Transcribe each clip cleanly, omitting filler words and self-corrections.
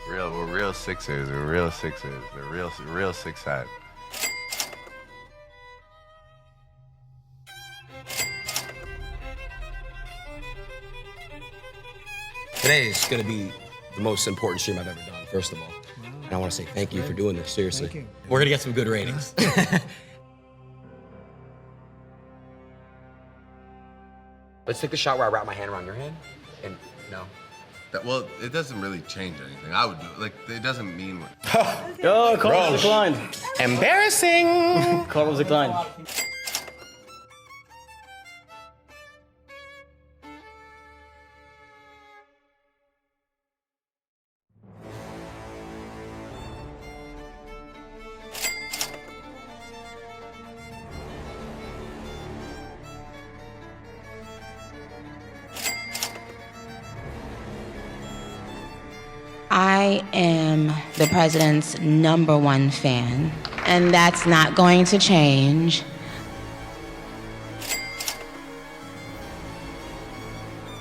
We're real sixers. We're real sixers. They're real six side. Today is going to be the most important stream I've ever done, first of all. And I want to say thank you for doing this, seriously. We're going to get some good ratings. Let's take the shot where I wrap my hand around your hand. And no. Well, it doesn't really change anything. I would do it. Like, it doesn't mean what. Oh, call was declined. Embarrassing. Call was declined. I am the president's #1 fan, and that's not going to change.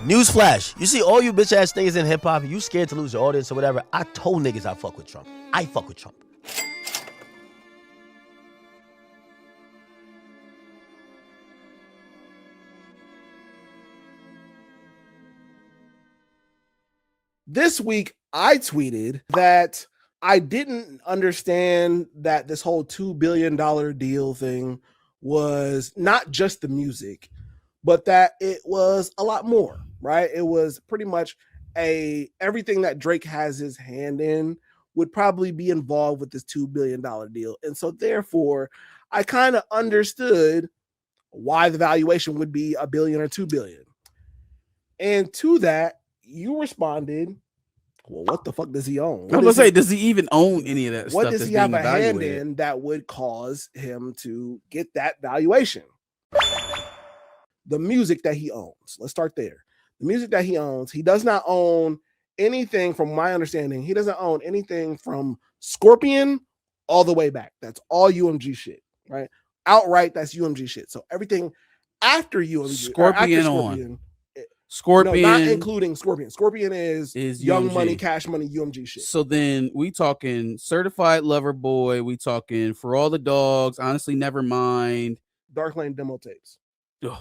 Newsflash, you see all you bitch ass niggas in hip hop, you scared to lose your audience or whatever. I told niggas I fuck with Trump. I fuck with Trump. This week, I tweeted that I didn't understand that this whole $2 billion deal thing was not just the music, but that it was a lot more, right? It was pretty much everything that Drake has his hand in would probably be involved with this $2 billion deal. And so therefore, I kind of understood why the valuation would be $1 billion or $2 billion. And to that, you responded, well, what the fuck does he own? I was gonna say, does he even own any of that what stuff? Does he have a hand in that would cause him to get that valuation? The music that he owns. Let's start there. The music that he owns, he does not own anything, from my understanding. He doesn't own anything from Scorpion all the way back. That's all UMG shit, right? Outright, that's UMG shit. So everything after UMG, Scorpion, no, not including Scorpion. Scorpion is Young UMG. Money, Cash Money, UMG shit. So then we talking Certified Lover Boy. We talking For All the Dogs. Honestly, never mind. Dark Lane demo tapes. Ugh.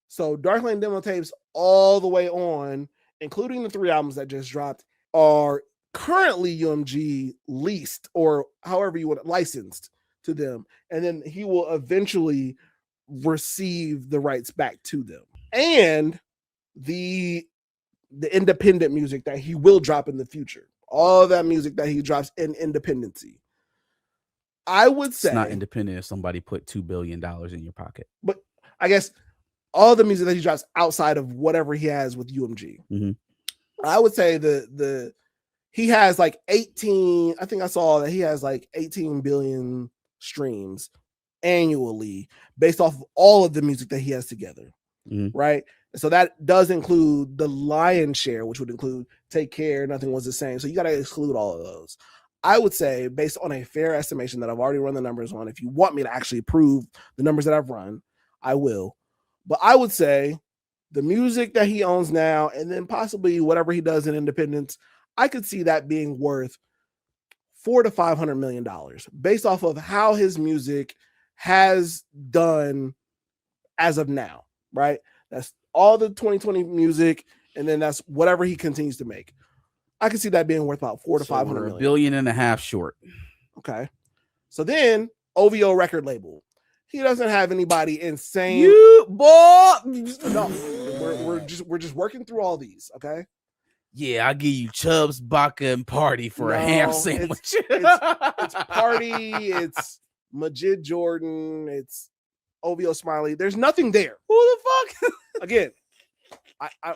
So Dark Lane demo tapes all the way on, including the 3 albums that just dropped, are currently UMG leased, or however you want it, licensed to them. And then he will eventually receive the rights back to them. And the independent music that he will drop in the future, all that music that he drops in independency, I would say it's not independent if somebody put $2 billion in your pocket. But I guess all the music that he drops outside of whatever he has with UMG, I would say he has like 18. I think I saw that he has like 18 billion streams annually based off of all of the music that he has together. Right. So that does include the lion's share, which would include Take Care, Nothing Was the Same. So you got to exclude all of those. I would say, based on a fair estimation that I've already run the numbers on, if you want me to actually prove the numbers that I've run, I will. But I would say the music that he owns now, and then possibly whatever he does in independence, I could see that being worth $400 to $500 million based off of how his music has done as of now. Right? That's all the 2020 music, and then that's whatever he continues to make. I can see that being worth about $400 to $500 million. $1.5 billion short. Okay. So then OVO record label. He doesn't have anybody insane. You boy. No, we're just working through all these. Okay. Yeah, I'll give you Chubbs, Baca, and Party for a ham sandwich. It's Party. It's Majid Jordan. It's OVO Smiley. There's nothing there. Who the fuck? Again,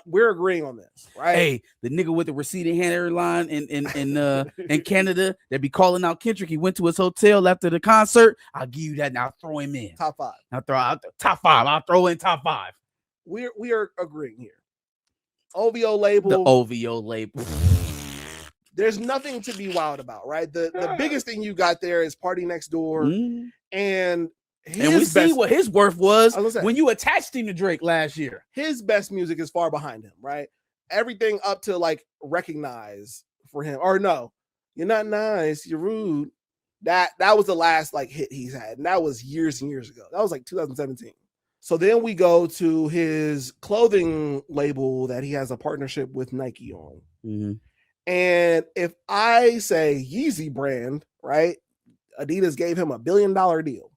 we're agreeing on this, right? Hey, the nigga with the receding hairline in Canada that be calling out Kendrick. He went to his hotel after the concert. I'll give you that. Now throw him in. Top 5. I'll throw out top 5. I'll throw in top 5. We are agreeing here. OVO label. The OVO label. There's nothing to be wild about, right? The biggest thing you got there is PartyNextDoor, and we see what his worth was when you attached him to Drake last year. His best music is far behind him, right? Everything up to like Recognize for him. Or no, you're not nice, you're rude. That was the last like hit he's had, and that was years and years ago. That was like 2017. So then we go to his clothing label that he has a partnership with Nike on. Mm-hmm. And if I say Yeezy brand, right? Adidas gave him $1 billion deal.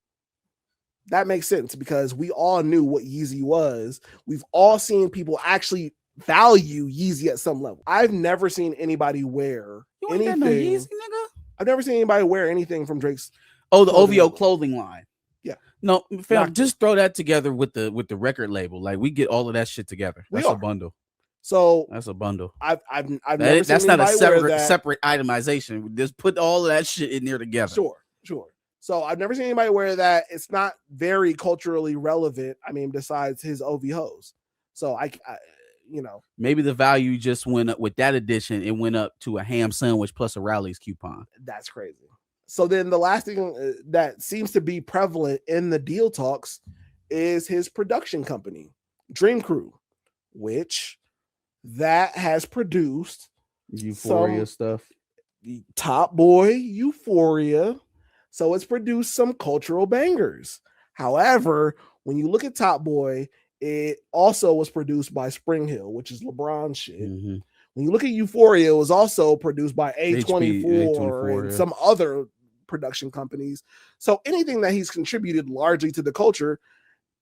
That makes sense because we all knew what Yeezy was. We've all seen people actually value Yeezy at some level. I've never seen anybody wear anything. No Yeezy, nigga? I've never seen anybody wear anything from Drake's. Oh, the clothing OVO label. clothing line. Yeah. No, fam, Not- just throw that together with the record label. Like we get all of that shit together. We That's a are. bundle. So That's a bundle. I've never seen That's not a anybody wear separate that. separate itemization. Just put all of that shit in there together. Sure. So I've never seen anybody wear that. It's not very culturally relevant. I mean, besides his OVOs. So I you know, maybe the value just went up with that edition. It went up to a ham sandwich plus a Rally's coupon. that's crazy. So then the last thing that seems to be prevalent in the deal talks is his production company, DreamCrew, which that has produced Euphoria stuff. Top Boy, Euphoria. So it's produced some cultural bangers. However, when you look at Top Boy, it also was produced by Spring Hill, which is LeBron's shit. Mm-hmm. When you look at Euphoria, it was also produced by A24 A24, and yeah. some other production companies. So anything that he's contributed largely to the culture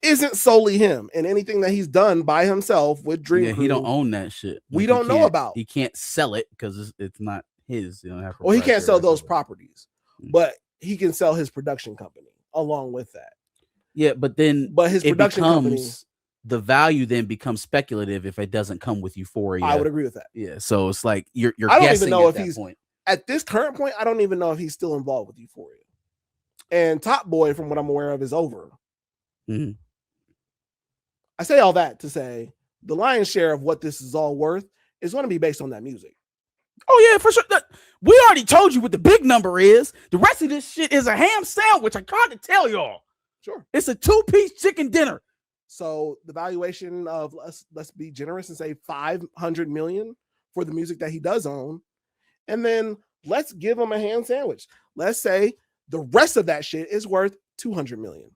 isn't solely him, and anything that he's done by himself with DreamCrew. Yeah, he don't own that shit. We Like, don't he know can't- about. He can't sell it because it's not his. You don't have. Well, he can't sell those property. properties, but he can sell his production company along with that. Yeah, but then But his it production becomes company, the value then becomes speculative if it doesn't come with Euphoria. I would agree with that. Yeah, so it's like you're I don't guessing even know at if that he's point. at this current point. I don't even know if he's still involved with Euphoria. And Top Boy, from what I'm aware of, is over. Mhm. I say all that to say the lion's share of what this is all worth is going to be based on that music. Oh yeah, for sure. We already told you what the big number is. The rest of this shit is a ham sandwich. I tried to tell y'all. Sure. It's a 2-piece chicken dinner. So the valuation of let's be generous and say 500 million for the music that he does own, and then let's give him a ham sandwich. Let's say the rest of that shit is worth 200 million.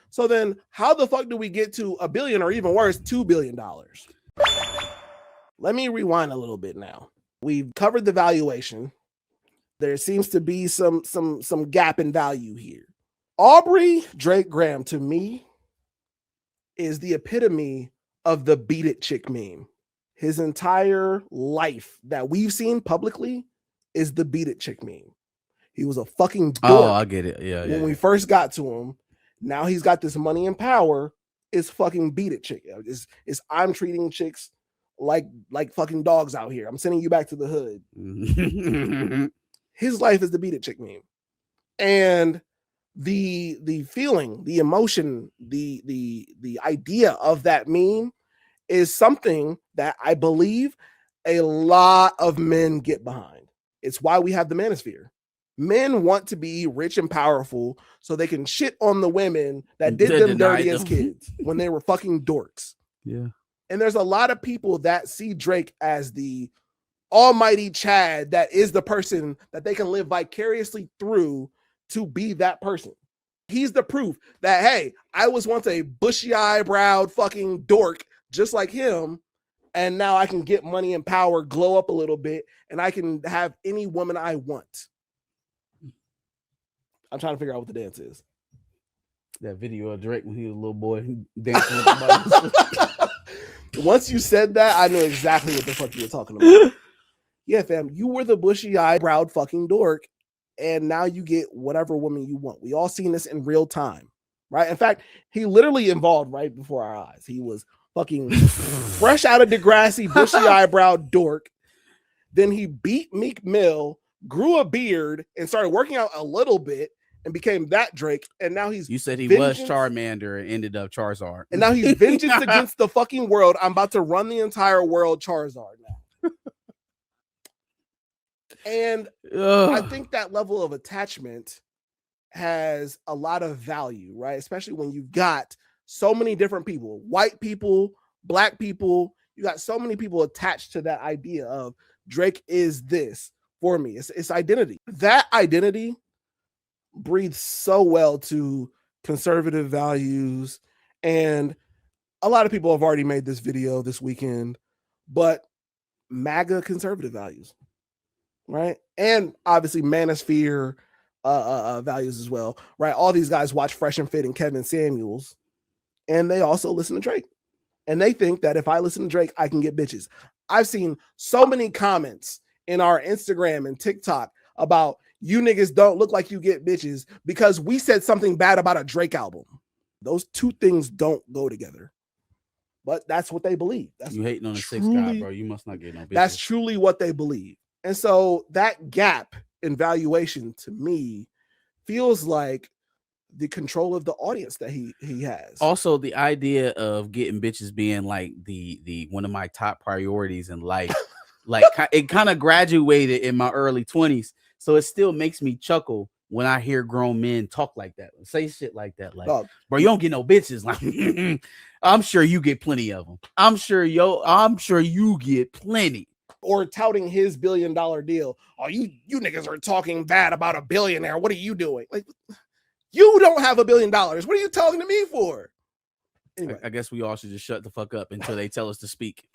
So then how the fuck do we get to $1 billion or even worse, $2 billion? Let me rewind a little bit now. We've covered the valuation. There seems to be some gap in value here. Aubrey Drake Graham, to me, is the epitome of the beat it chick meme. His entire life that we've seen publicly is the beat it chick meme. He was a fucking dork Oh, I get it. Yeah, when we first got to him. Now he's got this money and power. It's fucking beat it chick. It's I'm treating chicks like fucking dogs out here. I'm sending you back to the hood. yeah. His life is the beat it chick meme. And the feeling, the emotion, the idea of that meme is something that I believe a lot of men get behind. It's why we have the manosphere. Men want to be rich and powerful so they can shit on the women that did them dirty as kids when they were fucking dorks. Yeah. And there's a lot of people that see Drake as the almighty Chad that is the person that they can live vicariously through to be that person. He's the proof that, hey, I was once a bushy eyebrowed fucking dork just like him, and now I can get money and power, glow up a little bit, and I can have any woman I want. I'm trying to figure out what the dance is. That video of Drake when he was a little boy dancing with the bodies. Once you said that, I knew exactly what the fuck you were talking about. Yeah, fam, you were the bushy eyebrowed fucking dork, and now you get whatever woman you want. We all seen this in real time, right? In fact, he literally evolved right before our eyes. He was fucking fresh out of Degrassi, bushy eyebrowed dork. Then he beat Meek Mill, grew a beard, and started working out a little bit, and became that Drake. And now he's You said he vengeance. was Charmander and ended up Charizard. And now he's vengeance against the fucking world. I'm about to run the entire world Charizard now. And I think that level of attachment has a lot of value, right? Especially when you've got so many different people, white people, black people. You got so many people attached to that idea of Drake is this for me. It's identity. That identity breathes so well to conservative values. And a lot of people have already made this video this weekend, but MAGA conservative values, right? And obviously manosphere values as well, right? All these guys watch Fresh and Fit and Kevin Samuels, and they also listen to Drake. And they think that if I listen to Drake, I can get bitches. I've seen so many comments in our Instagram and TikTok about you niggas don't look like you get bitches because we said something bad about a Drake album. Those two things don't go together. But that's what they believe. That's you hating on the six guy, bro. You must not get no bitches. That's truly what they believe. And so that gap in valuation to me feels like the control of the audience that he has. Also, the idea of getting bitches being like the one of my top priorities in life, like it kind of graduated in my early 20s. So it still makes me chuckle when I hear grown men talk like that, say shit like that. Like, bro, you don't get no bitches. Like, I'm sure you get plenty of them. I'm sure you get plenty. Or touting his $1 billion deal. Oh, you niggas are talking bad about a billionaire. What are you doing? Like, you don't have $1 billion. What are you talking to me for? Anyway. I guess we all should just shut the fuck up until they tell us to speak.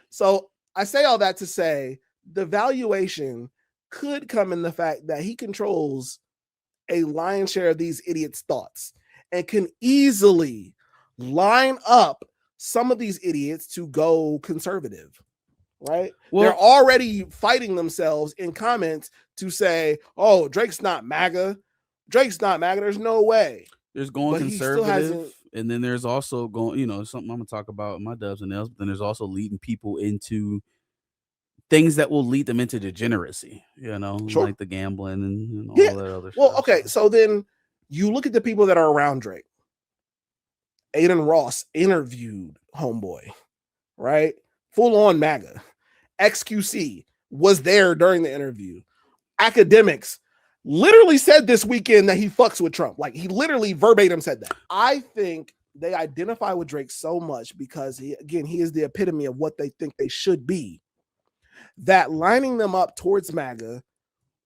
So I say all that to say the valuation could come in the fact that he controls a lion's share of these idiots' thoughts and can easily line up some of these idiots to go conservative, right? Well, they're already fighting themselves in comments to say, oh, Drake's not MAGA. Drake's not MAGA. There's no way. There's going conservative. And then there's also going, something I'm going to talk about in my dubs and nails, but then there's also leading people into things that will lead them into degeneracy, sure. Like the gambling and all that other stuff. Well, okay. So then you look at the people that are around Drake. Aiden Ross interviewed Homeboy, right? Full on MAGA. XQC was there during the interview. Academics literally said this weekend that he fucks with Trump. Like he literally verbatim said that. I think they identify with Drake so much because he is the epitome of what they think they should be, that lining them up towards MAGA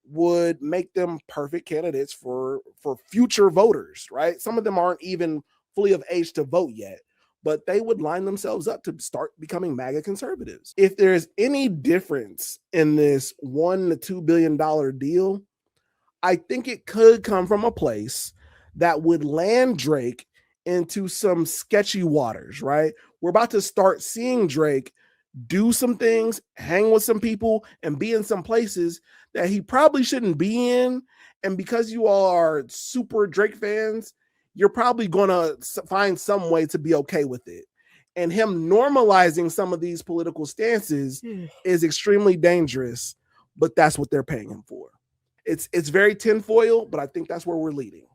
would make them perfect candidates for future voters, right? Some of them aren't even fully of age to vote yet, but they would line themselves up to start becoming MAGA conservatives. If there's any difference in this $1 to $2 billion deal, I think it could come from a place that would land Drake into some sketchy waters, right? We're about to start seeing Drake do some things, hang with some people, and be in some places that he probably shouldn't be in. And because you all are super Drake fans, you're probably going to find some way to be okay with it. And him normalizing some of these political stances is extremely dangerous, but that's what they're paying him for. It's very tinfoil, but I think that's where we're leading.